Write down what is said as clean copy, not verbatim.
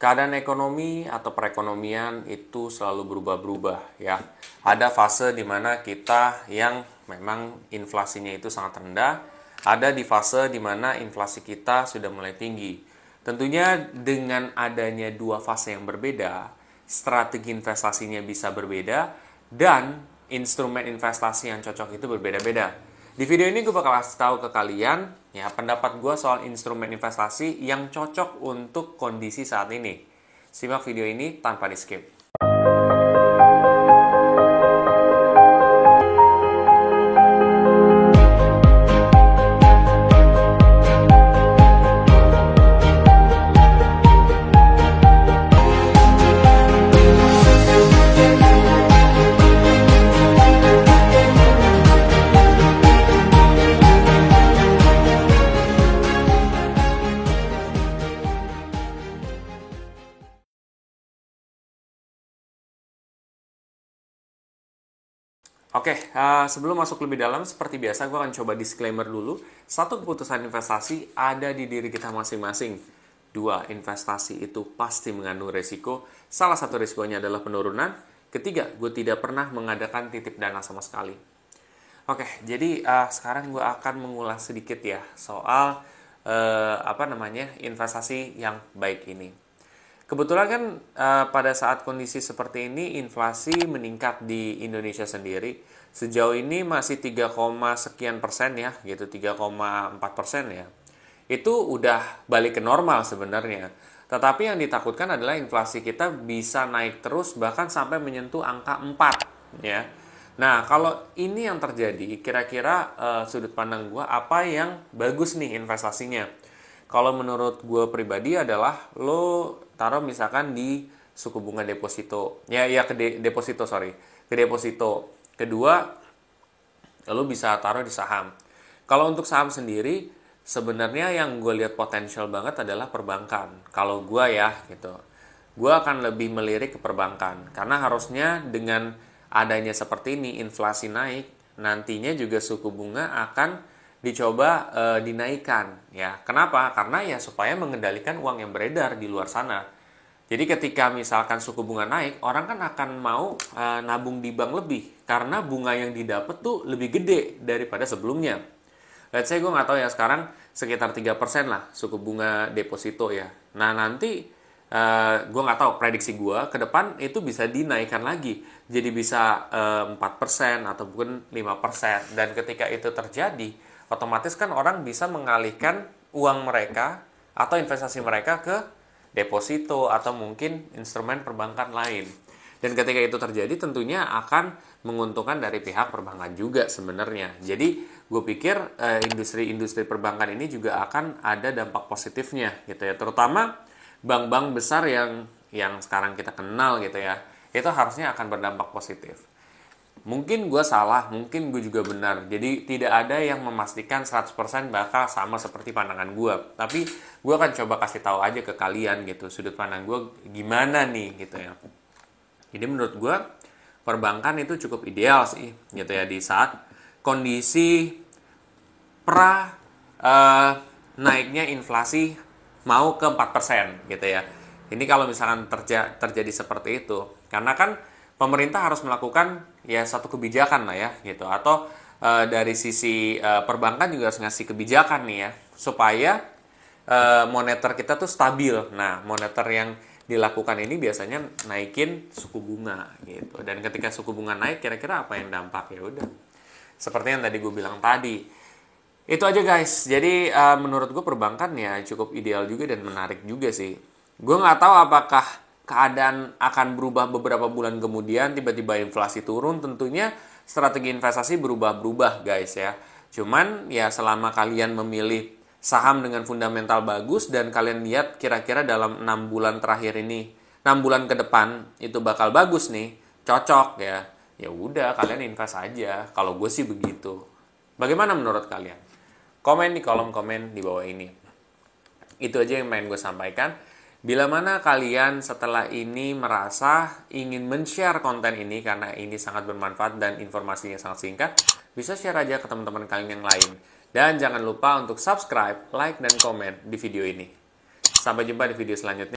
Keadaan ekonomi atau perekonomian itu selalu berubah-berubah ya. Ada fase di mana kita yang memang inflasinya itu sangat rendah, ada di fase di mana inflasi kita sudah mulai tinggi. Tentunya dengan adanya dua fase yang berbeda, strategi investasinya bisa berbeda dan instrumen investasi yang cocok itu berbeda-beda. Di video ini gue bakal kasih tahu ke kalian ya pendapat gue soal instrumen investasi yang cocok untuk kondisi saat ini. Simak video ini tanpa di skip. Oke, sebelum masuk lebih dalam, seperti biasa gue akan coba disclaimer dulu. Satu, keputusan investasi ada di diri kita masing-masing. Dua, investasi itu pasti mengandung resiko. Salah satu resikonya adalah penurunan. Ketiga, gue tidak pernah mengadakan titip dana sama sekali. Oke, jadi sekarang gue akan mengulas sedikit ya soal investasi yang baik ini. Kebetulan kan pada saat kondisi seperti ini inflasi meningkat di Indonesia sendiri. Sejauh ini masih 3, sekian persen ya, gitu 3,4% ya. Itu udah balik ke normal sebenarnya. Tetapi yang ditakutkan adalah inflasi kita bisa naik terus bahkan sampai menyentuh angka 4 ya. Nah, kalau ini yang terjadi, kira-kira sudut pandang gue apa yang bagus nih investasinya? Kalau menurut gue pribadi adalah lo taruh misalkan di suku bunga deposito. Ke deposito. Kedua, lo bisa taruh di saham. Kalau untuk saham sendiri, sebenarnya yang gue lihat potensial banget adalah perbankan. Kalau gue ya gitu. Gue akan lebih melirik ke perbankan. Karena harusnya dengan adanya seperti ini, inflasi naik, nantinya juga suku bunga akan dicoba dinaikkan ya. Kenapa? Karena ya supaya mengendalikan uang yang beredar di luar sana. Jadi ketika misalkan suku bunga naik, orang kan akan mau nabung di bank lebih karena bunga yang didapat tuh lebih gede daripada sebelumnya. Let's say gue nggak tahu ya, sekarang sekitar 3% lah suku bunga deposito ya. Nah nanti gue nggak tahu, prediksi gue ke depan itu bisa dinaikkan lagi jadi bisa 4% ataupun 5%. Dan ketika itu terjadi, otomatis kan orang bisa mengalihkan uang mereka atau investasi mereka ke deposito atau mungkin instrumen perbankan lain. Dan ketika itu terjadi tentunya akan menguntungkan dari pihak perbankan juga sebenarnya. Jadi gue pikir industri-industri perbankan ini juga akan ada dampak positifnya gitu ya. Terutama bank-bank besar yang sekarang kita kenal gitu ya. Itu harusnya akan berdampak positif. Mungkin gue salah, mungkin gue juga benar. Jadi tidak ada yang memastikan 100% bakal sama seperti pandangan gue. Tapi gue akan coba kasih tahu aja ke kalian gitu, sudut pandang gue gimana nih gitu ya. Jadi menurut gue perbankan itu cukup ideal sih gitu ya di saat kondisi naiknya inflasi mau ke 4% gitu ya. Ini kalau misalkan terjadi seperti itu. Karena kan pemerintah harus melakukan ya satu kebijakan lah ya gitu, atau dari sisi perbankan juga harus ngasih kebijakan nih ya supaya moneter kita tuh stabil. Nah, moneter yang dilakukan ini biasanya naikin suku bunga gitu. Dan ketika suku bunga naik, kira-kira apa yang dampak? Ya udah, seperti yang tadi gue bilang tadi. Itu aja guys. Jadi menurut gue perbankan ya cukup ideal juga dan menarik juga sih. Gue nggak tahu apakah keadaan akan berubah beberapa bulan kemudian, tiba-tiba inflasi turun, tentunya strategi investasi berubah-berubah guys ya. Cuman ya selama kalian memilih saham dengan fundamental bagus dan kalian lihat kira-kira dalam 6 bulan terakhir ini, 6 bulan ke depan itu bakal bagus nih, cocok ya. Ya udah kalian invest aja. Kalau gue sih begitu. Bagaimana menurut kalian? Komen di kolom komen di bawah ini. Itu aja yang pengen gue sampaikan. Bila mana kalian setelah ini merasa ingin men-share konten ini karena ini sangat bermanfaat dan informasinya sangat singkat, bisa share aja ke teman-teman kalian yang lain. Dan jangan lupa untuk subscribe, like, dan komen di video ini. Sampai jumpa di video selanjutnya.